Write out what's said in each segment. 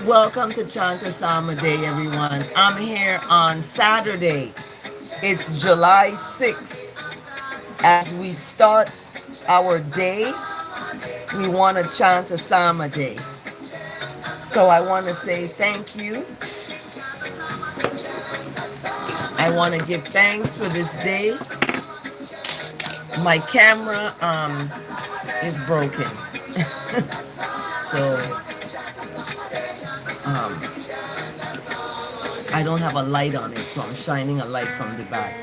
Welcome to Chant Day, everyone. I'm here on Saturday. It's July 6th. As we start our day, we want to chant Day. So I want to say thank you. I want to give thanks for this day. My camera is broken. So I don't have a light on it, so I'm shining a light from the back.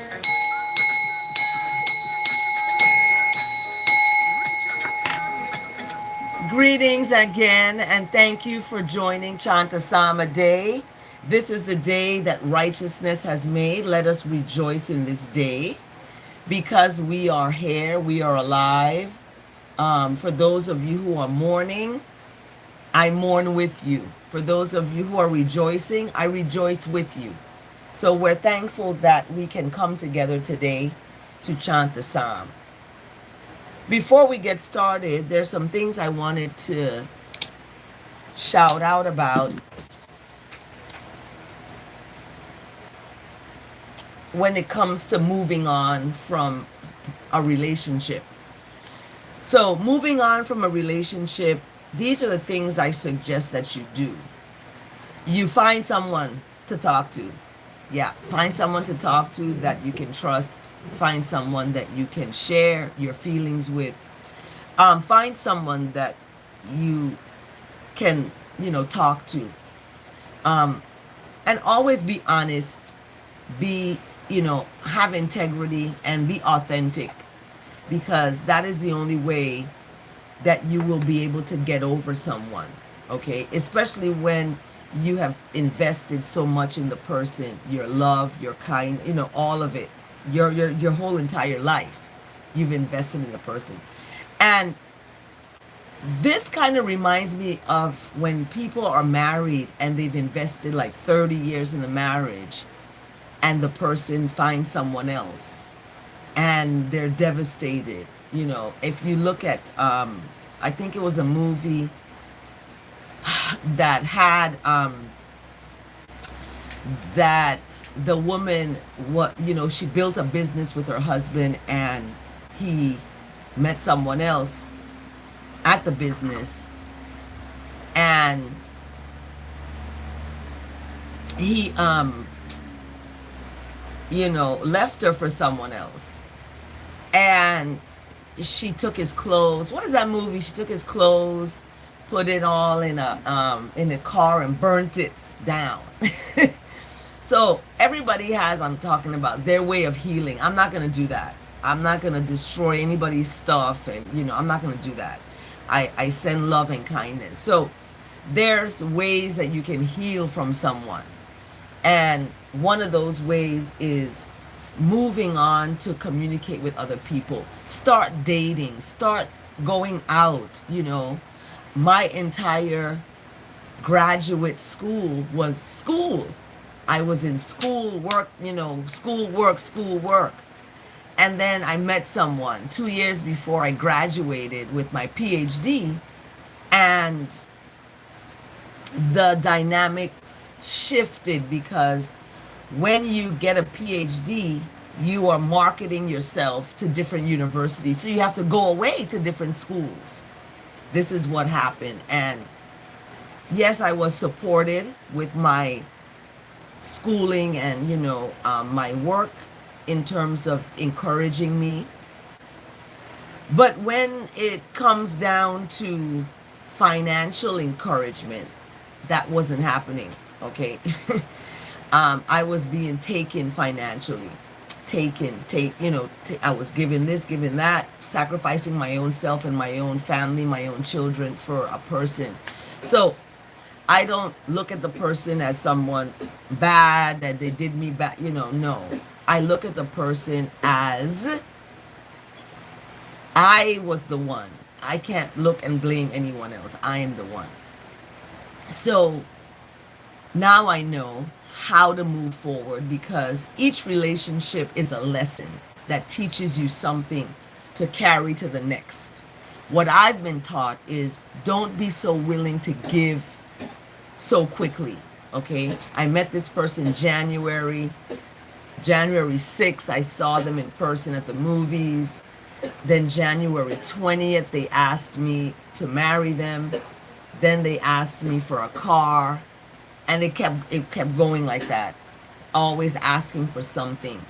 Greetings again, and thank you for joining Chantasama Day. This is the day that righteousness has made. Let us rejoice in this day because we are here, we are alive. For those of you who are mourning, I mourn with you. For those of you who are rejoicing, I rejoice with you. So we're thankful that we can come together today to chant the psalm. Before we get started, there's some things I wanted to shout out about when it comes to moving on from a relationship. So moving on from a relationship, these are the things I suggest that you do. You find someone to talk to. Yeah, find someone to talk to that you can trust. Find someone that you can share your feelings with. Find someone that you can, talk to. And always be honest. Be, have integrity and be authentic, because that is the only way that you will be able to get over someone, okay? Especially when you have invested so much in the person, your love, your kind, all of it, your whole entire life, you've invested in the person. And this kind of reminds me of when people are married and they've invested like 30 years in the marriage, and the person finds someone else and they're devastated. If you look at, I think it was a movie that had that the woman, she built a business with her husband, and he met someone else at the business, and he left her for someone else. And she took his clothes. What is that movie? She took his clothes, put it all in a car and burnt it down. So everybody has, I'm talking about, their way of healing. I'm not going to do that. I'm not going to destroy anybody's stuff, and I'm not going to do that. I send love and kindness. So there's ways that you can heal from someone. And one of those ways is moving on to communicate with other people. Start dating, start going out. My entire graduate school was school. I was in school, work, school work. And then I met someone 2 years before I graduated with my PhD, and the dynamics shifted, because when you get a PhD, you are marketing yourself to different universities. So you have to go away to different schools. This is what happened. And yes, I was supported with my schooling and, my work in terms of encouraging me. But when it comes down to financial encouragement, that wasn't happening, okay? I was being taken financially. I was given this, given that, sacrificing my own self and my own family, my own children for a person. So I don't look at the person as someone bad, that they did me bad, no. I look at the person as I was the one. I can't look and blame anyone else. I am the one. So now I know how to move forward, because each relationship is a lesson that teaches you something to carry to the next. What I've been taught is don't be so willing to give so quickly. Okay, I met this person January 6th. I saw them in person at the movies. Then January 20th, they asked me to marry them. Then they asked me for a car, and it kept going like that, always asking for something.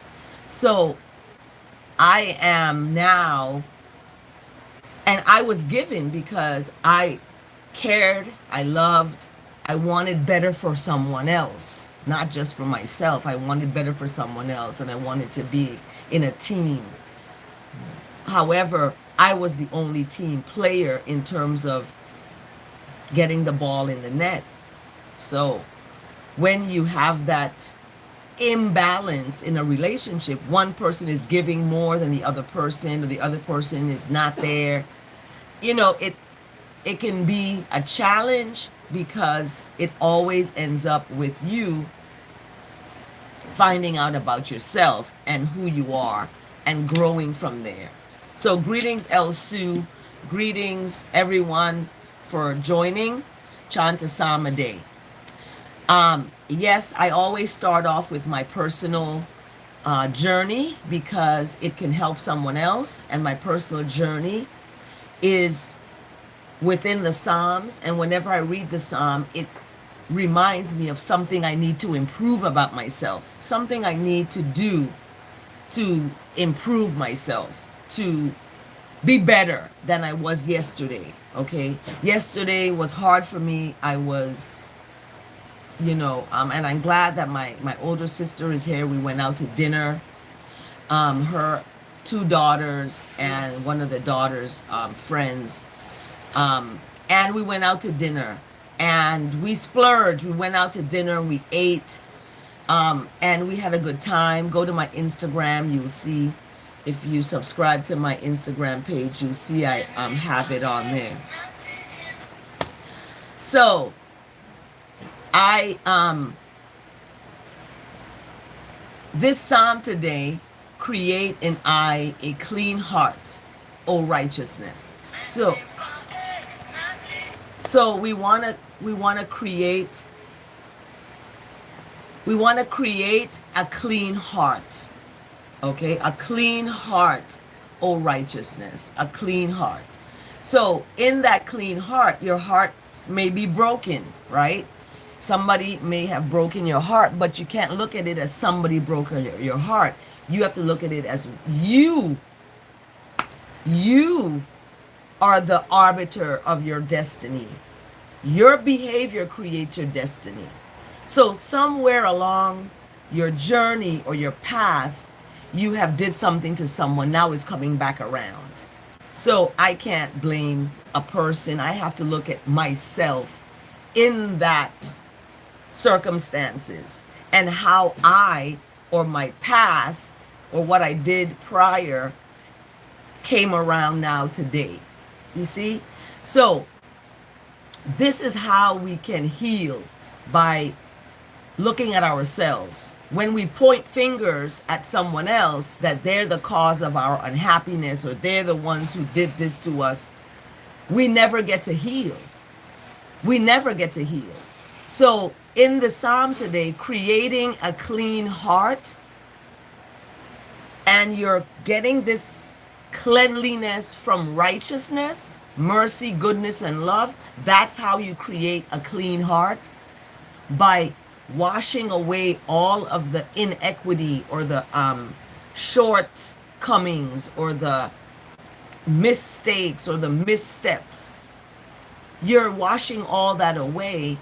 So I am now, and I was given because I cared, I loved, I wanted better for someone else, not just for myself. I wanted better for someone else, and I wanted to be in a team. However, I was the only team player in terms of getting the ball in the net. So when you have that imbalance in a relationship, one person is giving more than the other person, or the other person is not there, it can be a challenge, because it always ends up with you finding out about yourself and who you are and growing from there. So greetings, El Sue. Greetings, everyone, for joining Chant Day. Yes, I always start off with my personal journey, because it can help someone else. And my personal journey is within the Psalms. And whenever I read the Psalm, it reminds me of something I need to improve about myself, something I need to do to improve myself, to be better than I was yesterday. Okay. Yesterday was hard for me. I was, and I'm glad that my older sister is here. We went out to dinner. Her two daughters and one of the daughters' friends. And we went out to dinner, and we splurged. We went out to dinner, we ate, and we had a good time. Go to my Instagram. You'll see, if you subscribe to my Instagram page, you'll see I have it on there. So this Psalm today, create in I a clean heart, O righteousness. So we want to create a clean heart. Okay? A clean heart, O righteousness, a clean heart. So in that clean heart, your heart may be broken, right? Somebody may have broken your heart, but you can't look at it as somebody broke your heart. You have to look at it as you are the arbiter of your destiny. Your behavior creates your destiny. So somewhere along your journey or your path, you have did something to someone, now is coming back around. So I can't blame a person. I have to look at myself in that circumstances, and how I, or my past, or what I did prior, came around now today. You see? So this is how we can heal, by looking at ourselves. When we point fingers at someone else, that they're the cause of our unhappiness, or they're the ones who did this to us, we never get to heal. We never get to heal. So in the Psalm today, creating a clean heart, and you're getting this cleanliness from righteousness, mercy, goodness, and love. That's how you create a clean heart, by washing away all of the inequity, or the shortcomings, or the mistakes, or the missteps. You're washing all that away,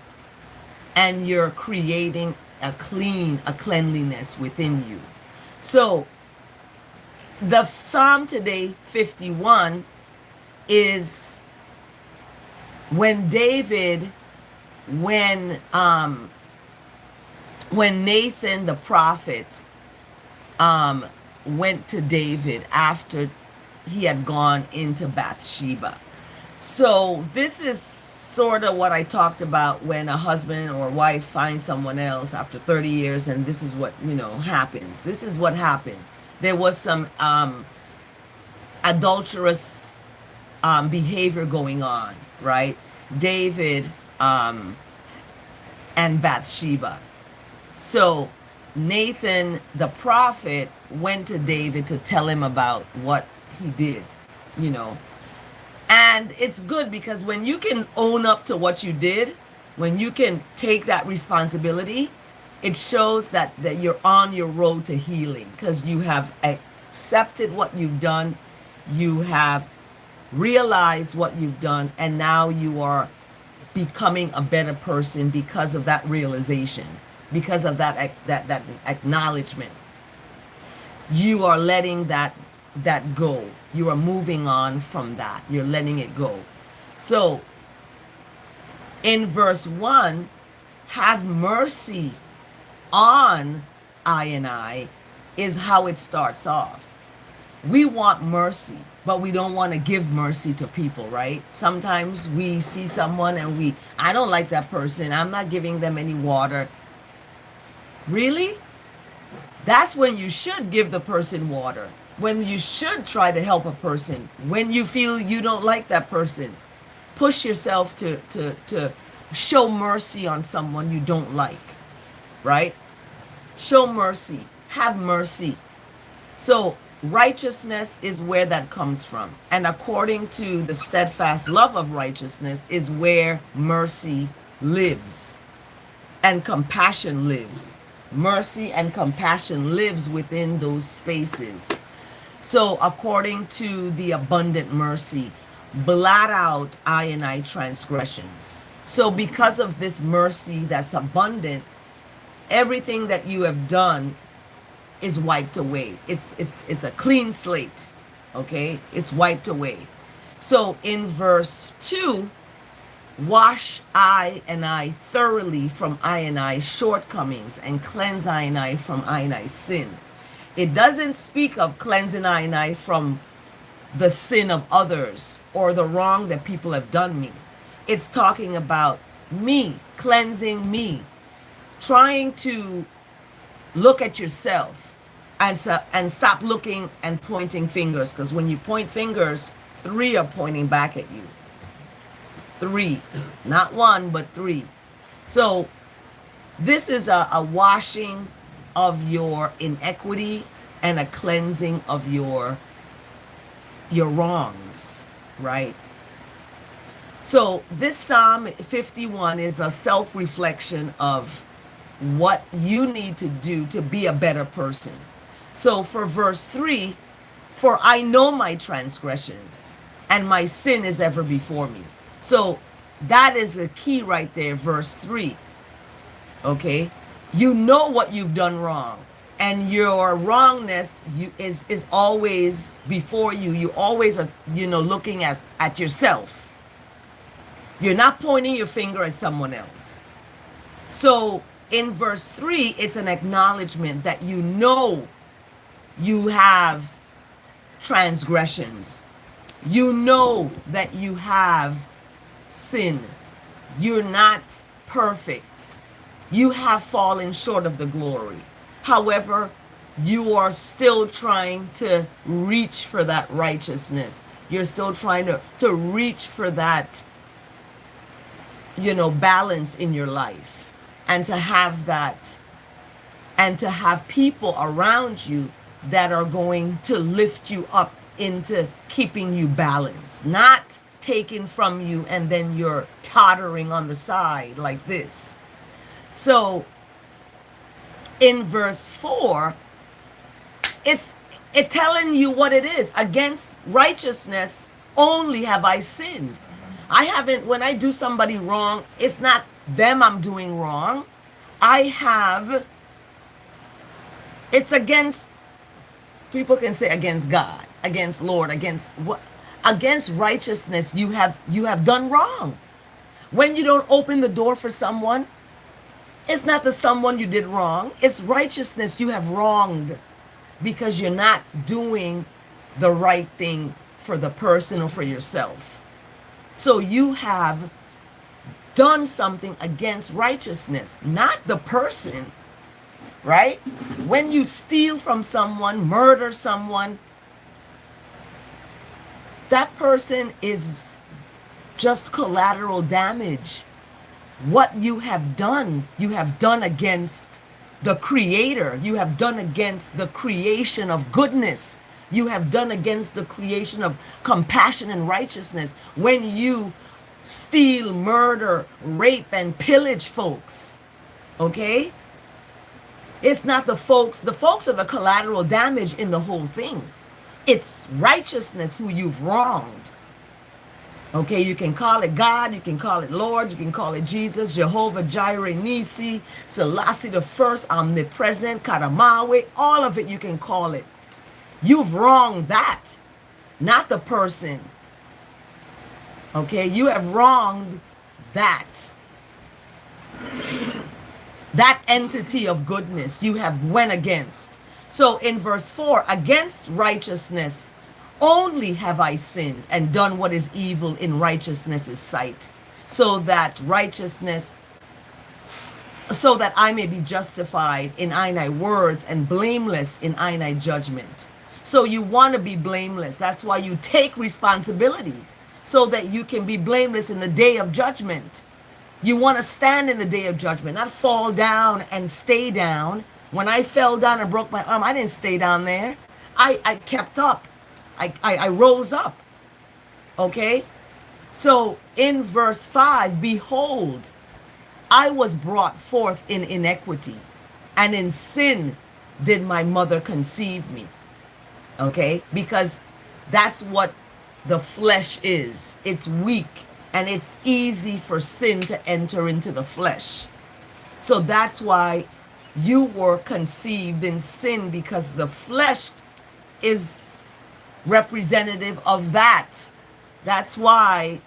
and you're creating a cleanliness within you. So the Psalm today, 51, is when Nathan the prophet went to David after he had gone into Bathsheba. So this is sort of what I talked about, when a husband or wife finds someone else after 30 years, and this is what, happens. This is what happened. There was some adulterous behavior going on, right? David and Bathsheba. So Nathan, the prophet, went to David to tell him about what he did, you know. And it's good because when you can own up to what you did, when you can take that responsibility, it shows that you're on your road to healing because you have accepted what you've done, you have realized what you've done, and now you are becoming a better person because of that realization, because of that acknowledgement. You are letting that go. You are moving on from that. You're letting it go. So in verse 1, have mercy on I is how it starts off. We want mercy, but we don't want to give mercy to people, right? Sometimes we see someone and I don't like that person. I'm not giving them any water. Really? That's when you should give the person water. When you should try to help a person. When you feel you don't like that person. Push yourself to show mercy on someone you don't like. Right? Show mercy. Have mercy. So righteousness is where that comes from. And according to the steadfast love of righteousness is where mercy lives. And compassion lives. Mercy and compassion lives within those spaces. So according to the abundant mercy, blot out I transgressions. So because of this mercy that's abundant, everything that you have done is wiped away. It's a clean slate. Okay? It's wiped away. So in verse 2, wash I thoroughly from I shortcomings and cleanse I from I sin. It doesn't speak of cleansing I from the sin of others or the wrong that people have done me. It's talking about me, cleansing me, trying to look at yourself and stop looking and pointing fingers, because when you point fingers, 3 are pointing back at you. 3, not 1, but 3. So this is a washing of your inequity and a cleansing of your wrongs, right? So this Psalm 51 is a self-reflection of what you need to do to be a better person. So for verse 3, for I know my transgressions and my sin is ever before me. So that is the key right there, verse 3. Okay? You know what you've done wrong. And your wrongness is always before you. You always are, looking at yourself. You're not pointing your finger at someone else. So in verse 3, it's an acknowledgement that you know you have transgressions. You know that you have sin. You're not perfect. You have fallen short of the glory. However, you are still trying to reach for that righteousness. You're still trying to reach for that, balance in your life, and to have that, and to have people around you that are going to lift you up into keeping you balanced, not taken from you and then you're tottering on the side like this. So in verse 4, it's telling you what it is. Against righteousness only have I sinned. I haven't, when I do somebody wrong, it's not them I'm doing wrong. It's against, people can say against God, against Lord, against what? Against righteousness you have done wrong. When you don't open the door for someone, it's not the someone you did wrong. It's righteousness you have wronged because you're not doing the right thing for the person or for yourself. So you have done something against righteousness, not the person, right? When you steal from someone, murder someone, that person is just collateral damage. what you have done against the Creator. You have done against the creation of goodness. You have done against the creation of compassion and righteousness when you steal, murder, rape, and pillage folks. Okay? It's not the folks. The folks are the collateral damage in the whole thing. It's righteousness who you've wronged. Okay, you can call it God, you can call it Lord, you can call it Jesus, Jehovah Jireh, Nisi, Selassie the First, Omnipresent, Karamawe, all of it you can call it. You've wronged that, not the person. Okay, you have wronged that. That entity of goodness you have went against. So in verse 4, against righteousness only have I sinned and done what is evil in righteousness' sight, so that I may be justified in thine words and blameless in thine judgment. So you want to be blameless. That's why you take responsibility, so that you can be blameless in the day of judgment. You want to stand in the day of judgment, not fall down and stay down. When I fell down and broke my arm, I didn't stay down there. I kept up. I rose up. Okay? So in verse 5, behold, I was brought forth in iniquity, and in sin did my mother conceive me. Okay? Because that's what the flesh is. It's weak, and it's easy for sin to enter into the flesh. So that's why you were conceived in sin, because the flesh is representative of that. That's why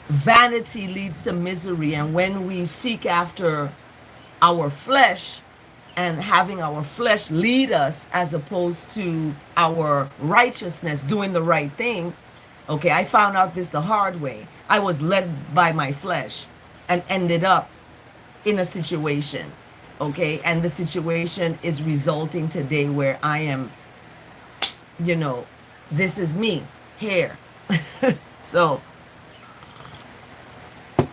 vanity leads to misery. And when we seek after our flesh and having our flesh lead us as opposed to our righteousness, doing the right thing. Okay, I found out this the hard way. I was led by my flesh and ended up in a situation. Okay, and the situation is resulting today where I am, this is me here. So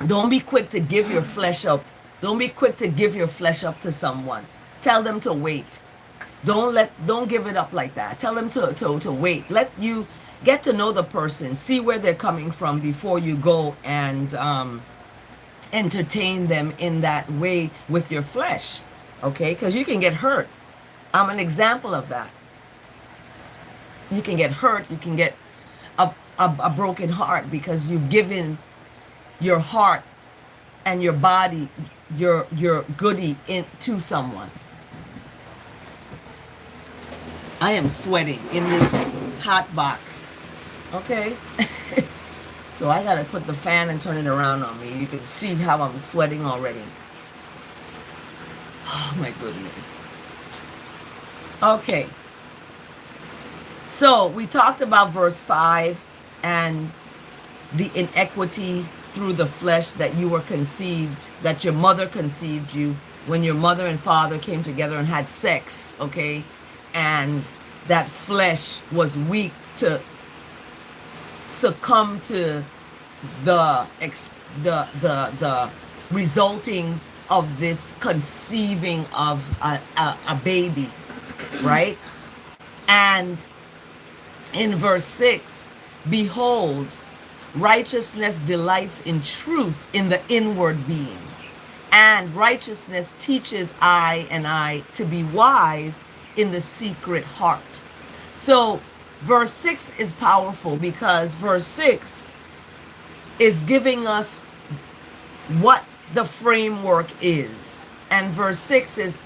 don't be quick to give your flesh up. Don't be quick to give your flesh up to someone. Tell them to wait. Don't give it up like that. Tell them to wait. Let you get to know the person, see where they're coming from before you go and entertain them in that way with your flesh. Okay, because you can get hurt. I'm an example of that. You can get hurt. You can get a broken heart because you've given your heart and your body, your goodie to someone. I am sweating in this hot box. Okay. So I gotta put the fan and turn it around on me. You can see how I'm sweating already. Oh my goodness. Okay. So we talked about verse 5 and the inequity through the flesh that you were conceived, that your mother conceived you when your mother and father came together and had sex, okay? And that flesh was weak to succumb to the resulting of this conceiving of a baby, right? And in verse 6, behold, righteousness delights in truth in the inward being, and righteousness teaches I to be wise in the secret heart. So verse 6 is powerful because verse 6 is giving us what the framework is. And verse 6 is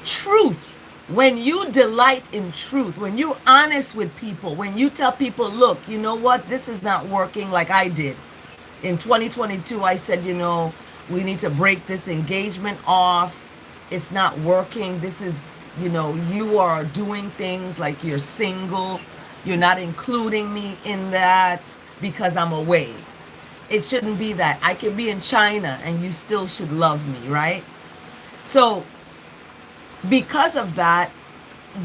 truth. When you delight in truth, when you're honest with people, when you tell people, look, you know what, this is not working like I did. In 2022, I said, we need to break this engagement off. It's not working. This is, you are doing things like you're single. You're not including me in that because I'm away. It shouldn't be that. I could be in China and you still should love me, right? So because of that,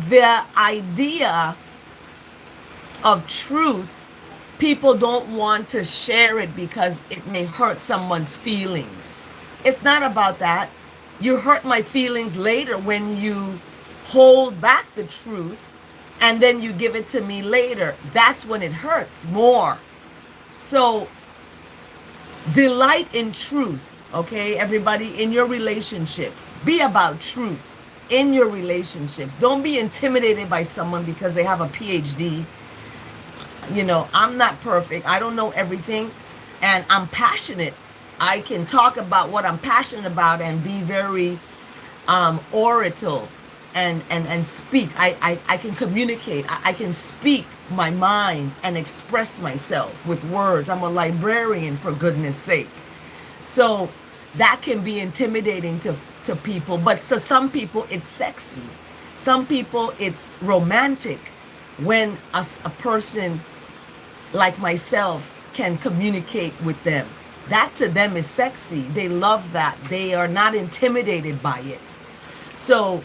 the idea of truth People don't want to share it because it may hurt someone's feelings. It's not about that. You hurt my feelings later when you hold back the truth and then you give it to me later. That's when it hurts more. So delight in truth, okay, everybody, in your relationships. Be about truth in your relationships. Don't be intimidated by someone because they have a PhD. You know, I'm not perfect. I don't know everything, and I'm passionate. I can talk about what I'm passionate about and be very oratorial and speak. I can communicate. I can speak my mind and express myself with words. I'm a librarian, for goodness sake. So that can be intimidating to people, but to some people it's sexy. Some people it's romantic when a person like myself can communicate with them. That to them is sexy. They love that. They are not intimidated by it. So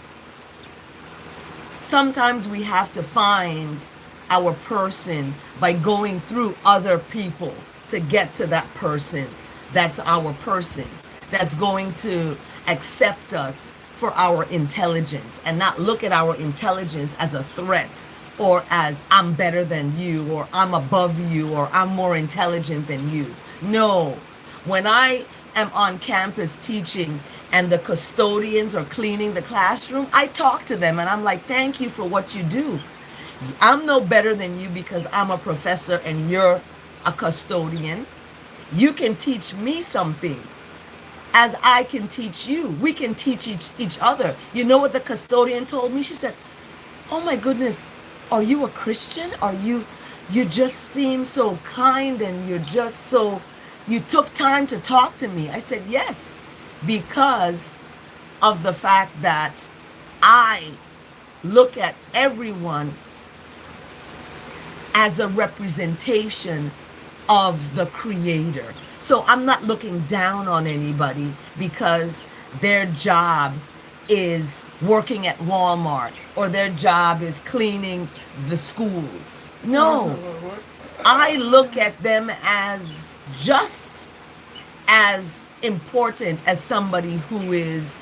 sometimes we have to find our person by going through other people to get to that person. That's our person. That's going to accept us for our intelligence and not look at our intelligence as a threat, or as I'm better than you, or I'm above you, or I'm more intelligent than you. No. When I am on campus teaching and the custodians are cleaning the classroom, I talk to them and I'm like, thank you for what you do. I'm no better than you because I'm a professor and you're a custodian. You can teach me something as I can teach you. We can teach each other. You know what the custodian told me? She said, oh my goodness, are you a Christian? You just seem so kind, and you took time to talk to me. I said, yes, because of the fact that I look at everyone as a representation of the Creator. So I'm not looking down on anybody because their job is working at Walmart or their job is cleaning the schools. No, I look at them as just as important as somebody who is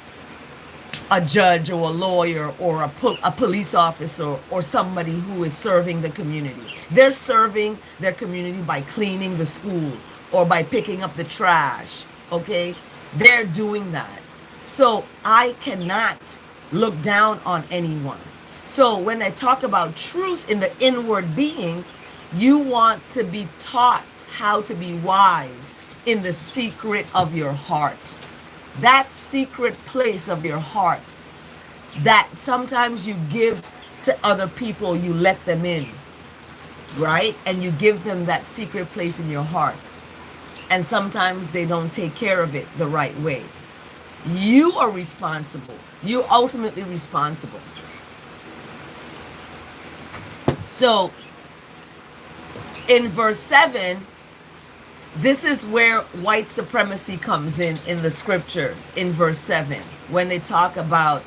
a judge or a lawyer or a police officer or somebody who is serving the community. They're serving their community by cleaning the school or by picking up the trash, okay? They're doing that. So I cannot look down on anyone. So when I talk about truth in the inward being, you want to be taught how to be wise in the secret of your heart. That secret place of your heart that sometimes you give to other people, you let them in, right? And you give them that secret place in your heart. And sometimes they don't take care of it the right way. You are responsible. You're ultimately responsible. So in verse 7, this is where white supremacy comes in the scriptures, in verse 7, when they talk about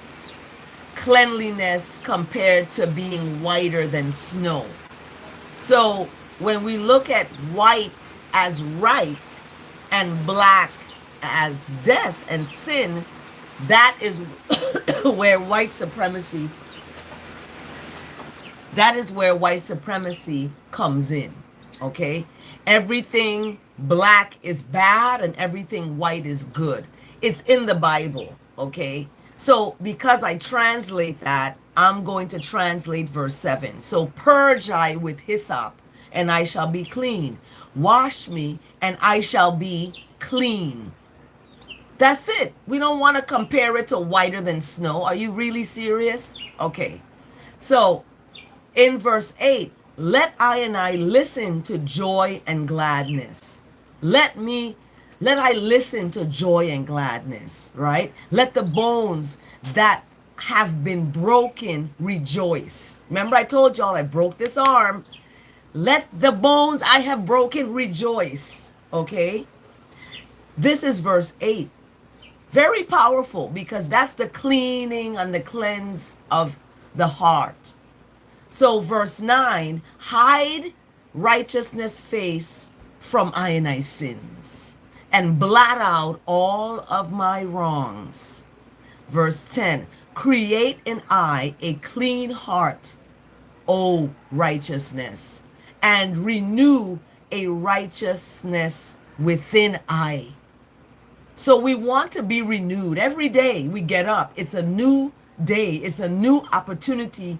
cleanliness compared to being whiter than snow. So when we look at white as right and black as death and sin, that is where white supremacy comes in. Okay, everything black is bad and everything white is good. It's in the Bible. Okay, so because I translate that, I'm going to translate verse 7. So purge I with hyssop and I shall be clean. Wash me and I shall be clean. That's it. We don't want to compare it to whiter than snow. Are you really serious? Okay. So in verse 8, let I listen to joy and gladness. Let I listen to joy and gladness, right? Let the bones that have been broken rejoice. Remember I told y'all I broke this arm. Let the bones I have broken rejoice. Okay? This is verse 8. Very powerful because that's the cleaning and the cleanse of the heart. So verse 9, hide righteousness face from I and I sins, and blot out all of my wrongs. Verse 10, create in I a clean heart, O righteousness, and renew a righteousness within I. So we want to be renewed. Every day we get up, it's a new day. It's a new opportunity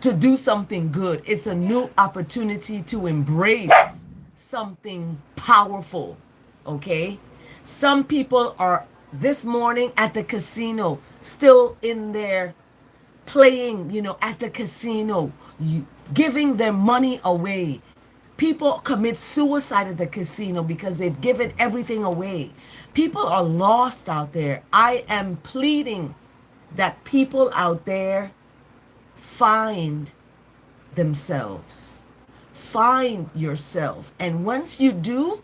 to do something good. It's a new opportunity to embrace something powerful. Okay? Some people are this morning at the casino, still in there playing, at the casino, giving their money away. People commit suicide at the casino because they've given everything away. People are lost out there. I am pleading that people out there find themselves. Find yourself. And once you do,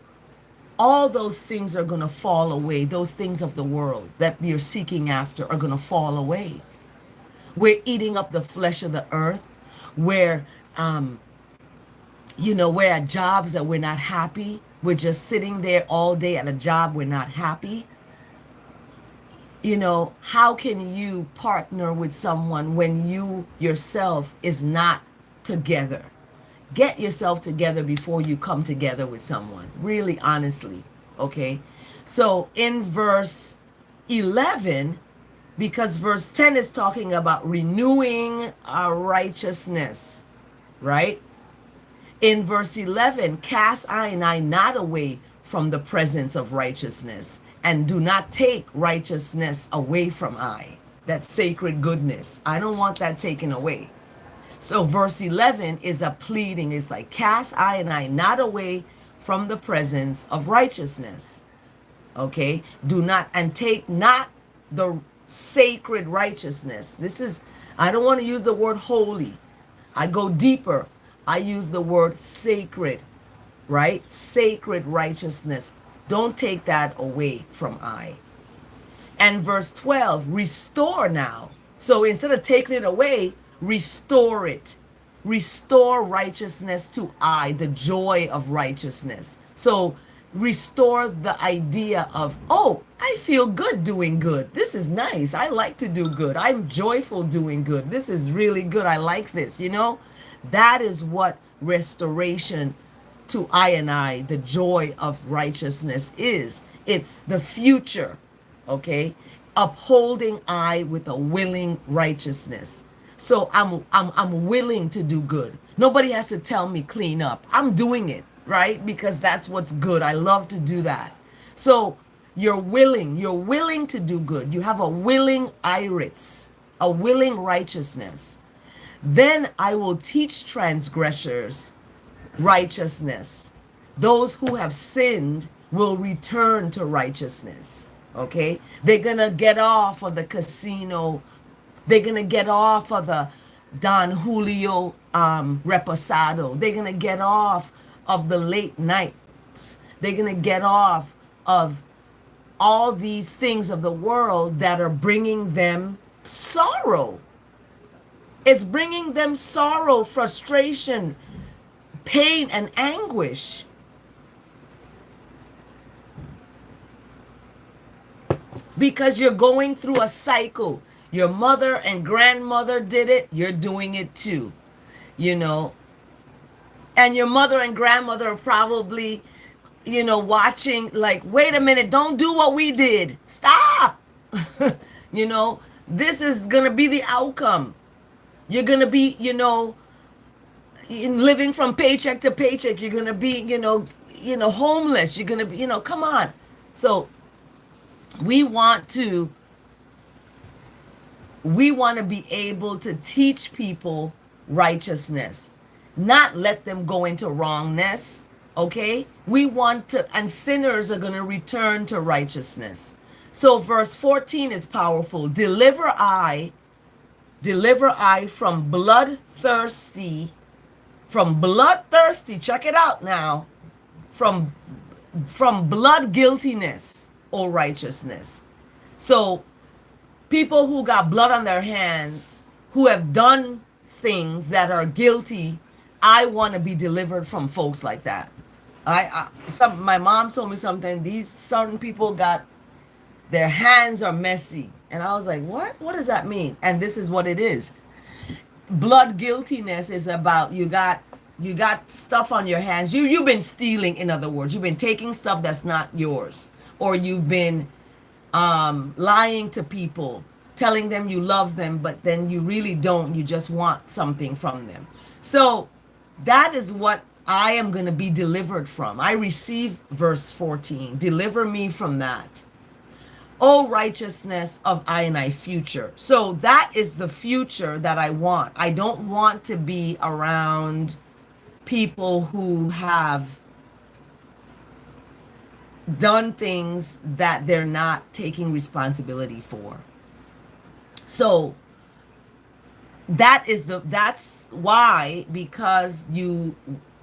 all those things are going to fall away. Those things of the world that you're seeking after are going to fall away. We're eating up the flesh of the earth. We're at jobs that we're not happy. We're just sitting there all day at a job we're not happy. How can you partner with someone when you yourself is not together? Get yourself together before you come together with someone. Really, honestly. Okay? So in verse 11, because verse 10 is talking about renewing our righteousness, right? In verse 11, cast I and I not away from the presence of righteousness, and do not take righteousness away from I. That sacred goodness. I don't want that taken away. So verse 11 is a pleading. It's like, cast I and I not away from the presence of righteousness. Okay? Do not, and take not the sacred righteousness. I don't want to use the word holy. I go deeper. I use the word sacred, right? Sacred righteousness. Don't take that away from I. And verse 12, restore now. So instead of taking it away, restore it. Restore righteousness to I, the joy of righteousness. So restore the idea of, oh, I feel good doing good. This is nice. I like to do good. I'm joyful doing good. This is really good. I like this, That is what restoration to I and I, the joy of righteousness is. It's the future, okay? Upholding I with a willing righteousness. So I'm willing to do good. Nobody has to tell me clean up. I'm doing it, right? Because that's what's good. I love to do that. So you're willing to do good. You have a willing iris, a willing righteousness. Then I will teach transgressors righteousness. Those who have sinned will return to righteousness. Okay? They're going to get off of the casino. They're going to get off of the Don Julio reposado. They're going to get off of the late nights. They're going to get off of all these things of the world that are bringing them sorrow. It's bringing them sorrow, frustration, pain, and anguish. Because you're going through a cycle. Your mother and grandmother did it. You're doing it too. And your mother and grandmother are probably, watching like, wait a minute, don't do what we did. Stop. This is going to be the outcome. You're going to be, living from paycheck to paycheck. You're going to be, homeless. You're going to be, come on. So we want to be able to teach people righteousness, not let them go into wrongness. Okay? We want to, and sinners are going to return to righteousness. So verse 14 is powerful. Deliver I from bloodthirsty, check it out now, from blood guiltiness, O righteousness. So people who got blood on their hands, who have done things that are guilty, I want to be delivered from folks like that. My mom told me something. These certain people got their hands are messy, and I was like, what? What does that mean? And this is what it is. Blood guiltiness is about you got stuff on your hands. You've been stealing. In other words, you've been taking stuff that's not yours, or you've been lying to people, telling them you love them, but then you really don't. You just want something from them. So that is what I am going to be delivered from. I receive verse 14. Deliver me from that. O righteousness of I and I future. So that is the future that I want. I don't want to be around people who have done things that they're not taking responsibility for. So that's why, because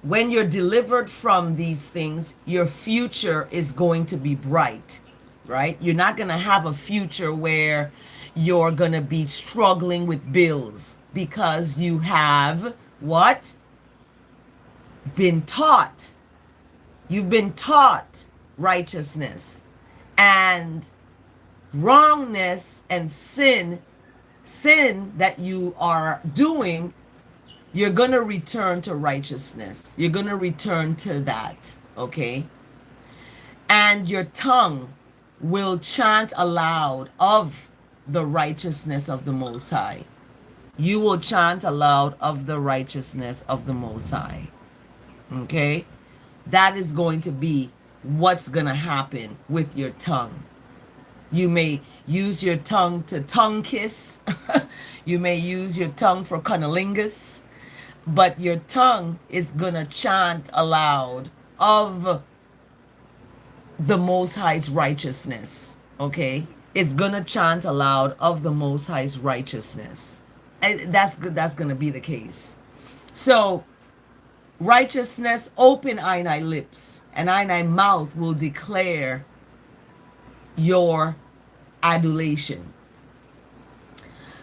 when you're delivered from these things, your future is going to be bright, right? You're not going to have a future where you're going to be struggling with bills, because you have what? Been taught. You've been taught righteousness, and wrongness and sin that you are doing, you're going to return to righteousness. You're going to return to that, okay? And your tongue will chant aloud of the righteousness of the Most High. You will chant aloud of the righteousness of the Most High, okay? That is going to be what's going to happen with your tongue. You may use your tongue to tongue kiss. You may use your tongue for cunnilingus. But your tongue is going to chant aloud of the Most High's righteousness. Okay? It's going to chant aloud of the Most High's righteousness. And that's going to be the case. So, righteousness, open I lips, and I mouth will declare your adulation.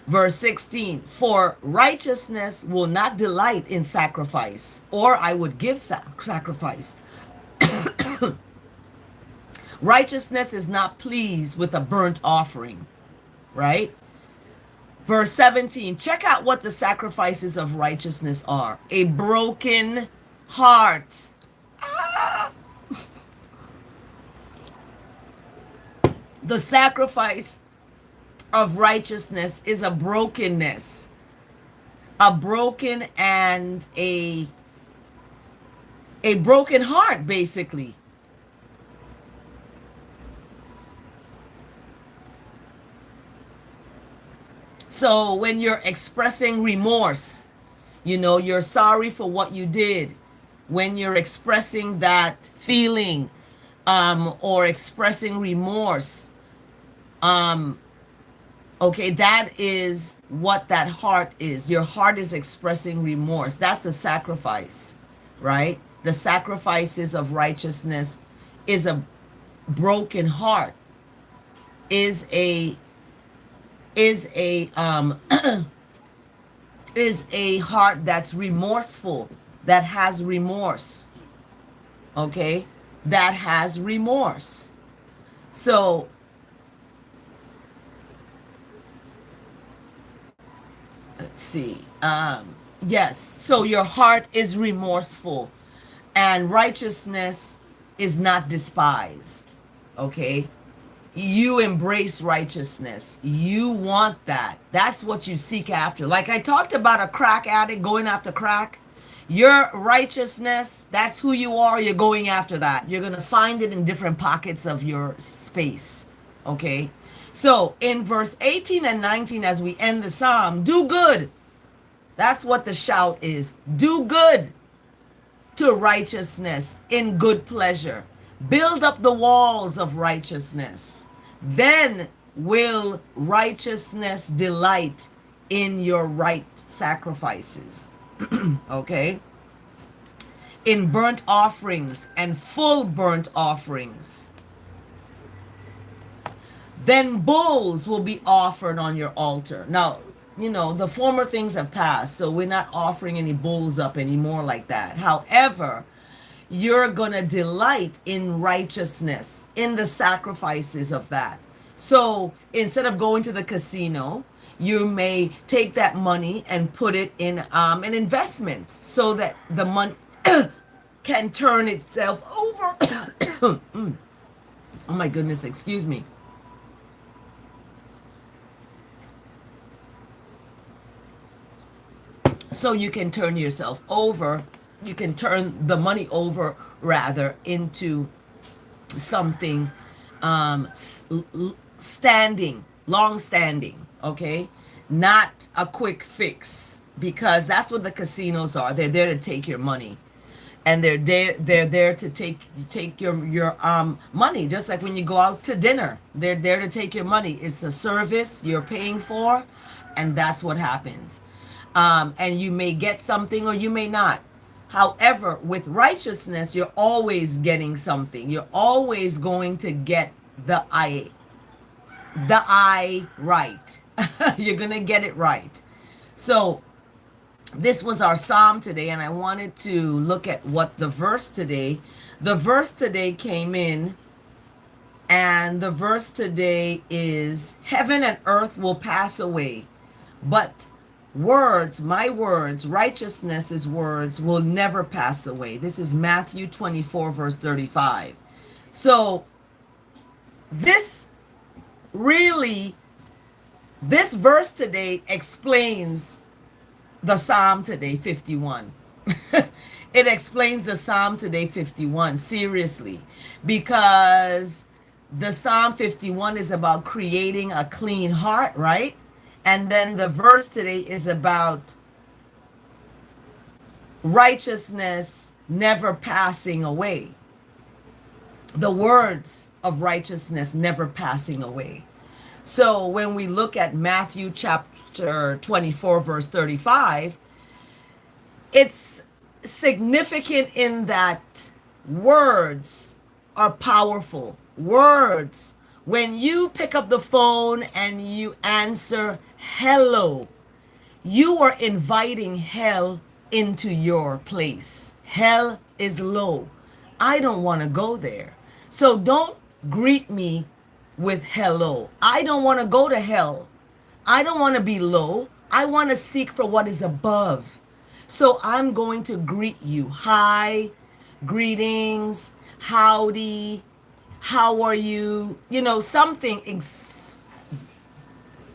Verse 16, for righteousness will not delight in sacrifice, or I would give sacrifice. Righteousness is not pleased with a burnt offering, right? Verse 17, check out what the sacrifices of righteousness are. A broken heart. The sacrifice of righteousness is a brokenness. A broken and a broken heart, basically. So when you're expressing remorse, you're sorry for what you did. When you're expressing that feeling, or expressing remorse, okay, that is what that heart is. Your heart is expressing remorse. That's a sacrifice, right? The sacrifices of righteousness is a broken heart, is a is a heart that's remorseful, that has remorse. Okay? That has remorse. So let's see. Yes, so your heart is remorseful, and righteousness is not despised. Okay? You embrace righteousness. You want that. That's what you seek after. Like I talked about a crack addict going after crack. Your righteousness, that's who you are. You're going after that. You're going to find it in different pockets of your space. Okay? So in verse 18 and 19, as we end the psalm, do good. That's what the shout is. Do good to righteousness in good pleasure. Build up the walls of righteousness. Then will righteousness delight in your right sacrifices. Okay? In burnt offerings and full burnt offerings. Then bulls will be offered on your altar. Now, the former things have passed, so we're not offering any bulls up anymore like that. However, you're going to delight in righteousness, in the sacrifices of that. So instead of going to the casino, you may take that money and put it in an investment so that the money can turn itself over. Oh my goodness, excuse me. So you can turn yourself over, you can turn the money over rather into something standing, long standing, okay? Not a quick fix, because that's what the casinos are. They're there to take your money. And they're there to take your money, just like when you go out to dinner. They're there to take your money. It's a service you're paying for, and that's what happens. And you may get something or you may not. However, with righteousness, you're always getting something. You're always going to get the I right. You're going to get it right. So this was our psalm today, and I wanted to look at what the verse today came in, and the verse today is, heaven and earth will pass away, but words, my words, righteousness' words will never pass away. This is Matthew 24, verse 35. So this verse today explains the Psalm today, 51. It explains the Psalm today, 51, seriously, because the Psalm 51 is about creating a clean heart, right? And then the verse today is about righteousness never passing away. The words of righteousness never passing away. So when we look at Matthew chapter 24, verse 35, it's significant in that words are powerful. Words, when you pick up the phone and you answer hello, you are inviting hell into your place. Hell is low. I don't want to go there. So don't greet me with hello. I don't want to go to hell. I don't want to be low. I want to seek for what is above. So I'm going to greet you. Hi, greetings, howdy, how are you? Something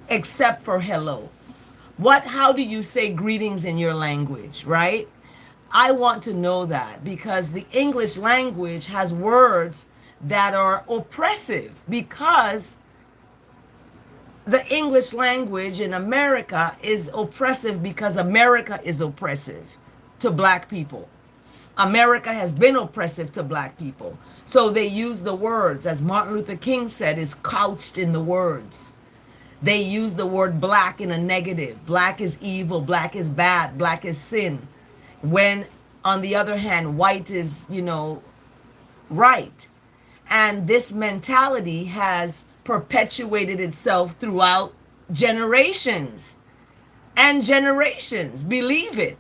except for hello. How do you say greetings in your language, right? I want to know that, because the English language has words that are oppressive, because the English language in America is oppressive because America is oppressive to black people. America has been oppressive to black people. So they use the words, as Martin Luther King said, is couched in the words. They use the word black in a negative. Black is evil, black is bad, black is sin. When, on the other hand, white is, right. And this mentality has perpetuated itself throughout generations and generations. Believe it.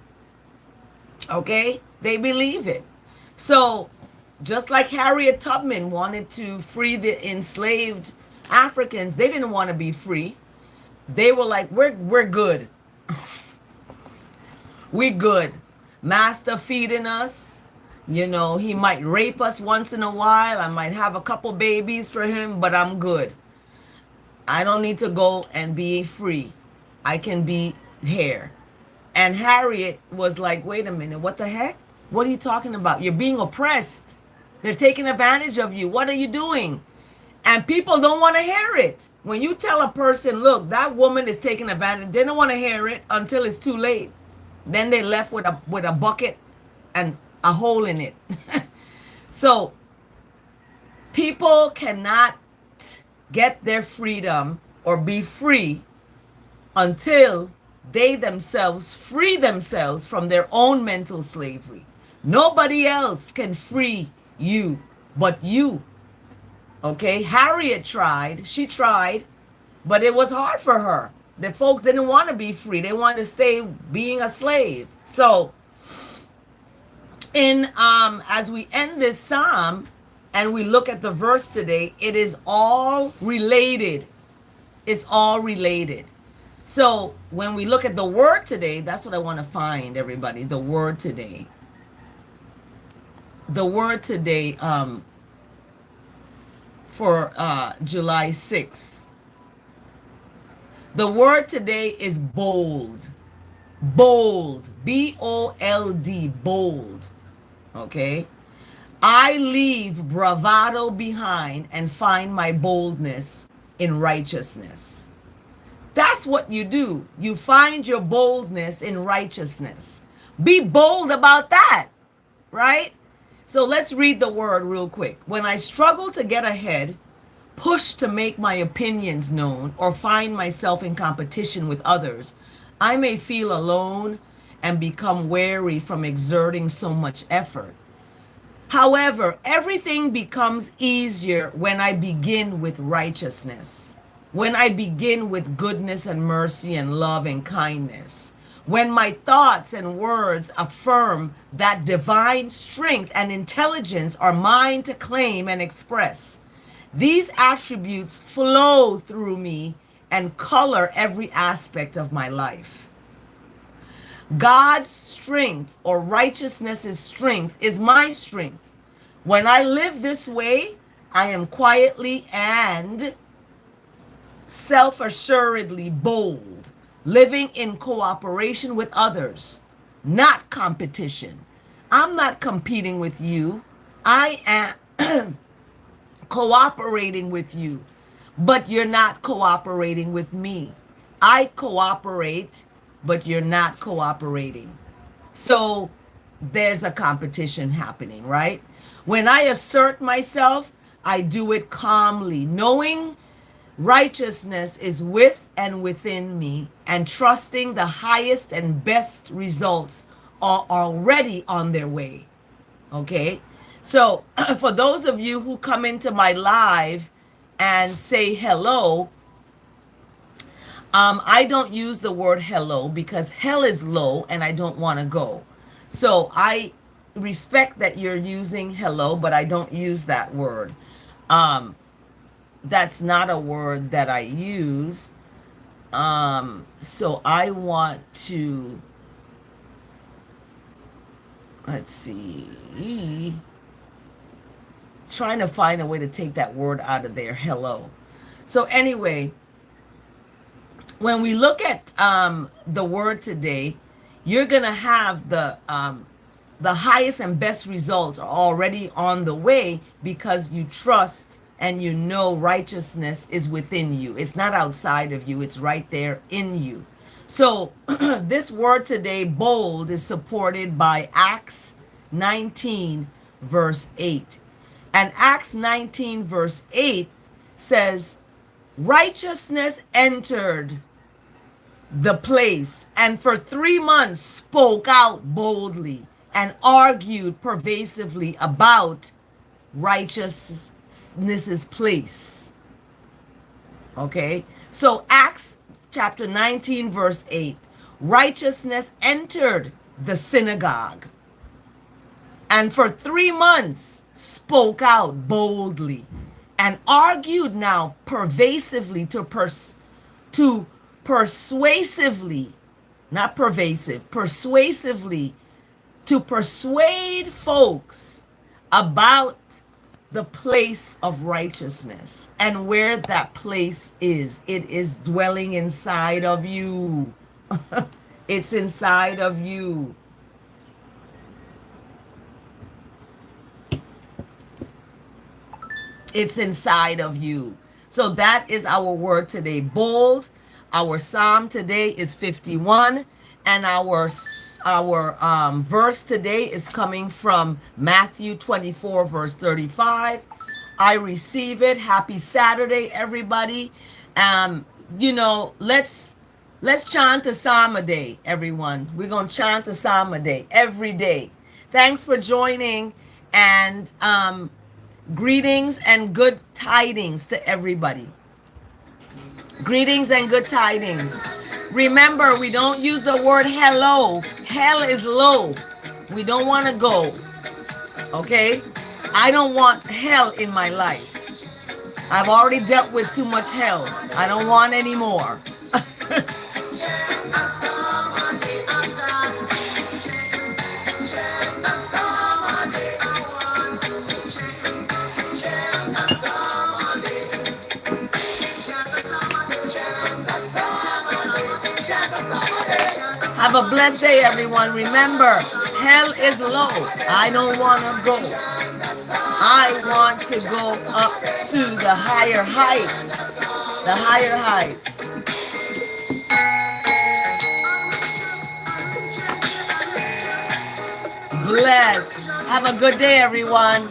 Okay? They believe it. So just like Harriet Tubman wanted to free the enslaved Africans, they didn't want to be free. They were like, we're good. We good. Master feeding us. He might rape us once in a while. I might have a couple babies for him, but I'm good. I don't need to go and be free. I can be here. And Harriet was like, wait a minute, what the heck? What are you talking about? You're being oppressed. They're taking advantage of you. What are you doing? And people don't want to hear it. When you tell a person, look, that woman is taking advantage, they don't want to hear it until it's too late. Then they left with a bucket and a hole in it. So people cannot get their freedom or be free until they themselves free themselves from their own mental slavery. Nobody else can free you but you. Okay, Harriet tried, but it was hard for her. The folks didn't want to be free. They wanted to stay being a slave. So in as we end this psalm and we look at the verse today, it is all related. It's all related. So when we look at the word today, that's what I want to find, everybody. The word today. The word today for July 6th. The word today is bold. Bold. B-O-L-D. Bold. Okay? I leave bravado behind and find my boldness in righteousness. That's what you do. You find your boldness in righteousness. Be bold about that, right? So let's read the word real quick. When I struggle to get ahead, push to make my opinions known, or find myself in competition with others, I may feel alone and become weary from exerting so much effort. However, everything becomes easier when I begin with righteousness, when I begin with goodness and mercy and love and kindness, when my thoughts and words affirm that divine strength and intelligence are mine to claim and express. These attributes flow through me and color every aspect of my life. God's strength, or righteousness' strength, is my strength. When I live this way, I am quietly and self-assuredly bold, living in cooperation with others, not competition. I'm not competing with you. I am cooperating with you, but you're not cooperating with me. I cooperate, but you're not cooperating. So there's a competition happening, right? When I assert myself, I do it calmly, knowing righteousness is with and within me, and trusting the highest and best results are already on their way. Okay? So for those of you who come into my live and say hello, I don't use the word hello because hell is low and I don't want to go. So I respect that you're using hello, but I don't use that word. That's not a word that I use. So I want to, let's see, trying to find a way to take that word out of there, hello. So anyway, when we look at the word today, you're going to have the highest and best results are already on the way because you trust and you know righteousness is within you. It's not outside of you. It's right there in you. So this word today, bold, is supported by Acts 19, verse 8. And Acts 19, verse 8 says, righteousness entered the place and for 3 months spoke out boldly and argued pervasively about righteousness's place. Okay, so Acts chapter 19, verse 8, righteousness entered the synagogue and for 3 months spoke out boldly and argued now pervasively persuasively, not pervasive, persuasively to persuade folks about the place of righteousness and where that place is. It is dwelling inside of you. It's inside of you. It's inside of you. So that is our word today, bold. Our psalm today is 51, and our verse today is coming from Matthew 24, verse 35. I receive it. Happy Saturday, everybody. Let's chant a psalm a day, everyone. We're going to chant a psalm a day, every day. Thanks for joining, and greetings and good tidings to everybody. Greetings and good tidings. Remember, we don't use the word hello. Hell is low. We don't want to go. Okay? I don't want hell in my life. I've already dealt with too much hell. I don't want any more. Have a blessed day, everyone. Remember, hell is low. I don't want to go. I want to go up to the higher heights. The higher heights. Bless. Have a good day, everyone.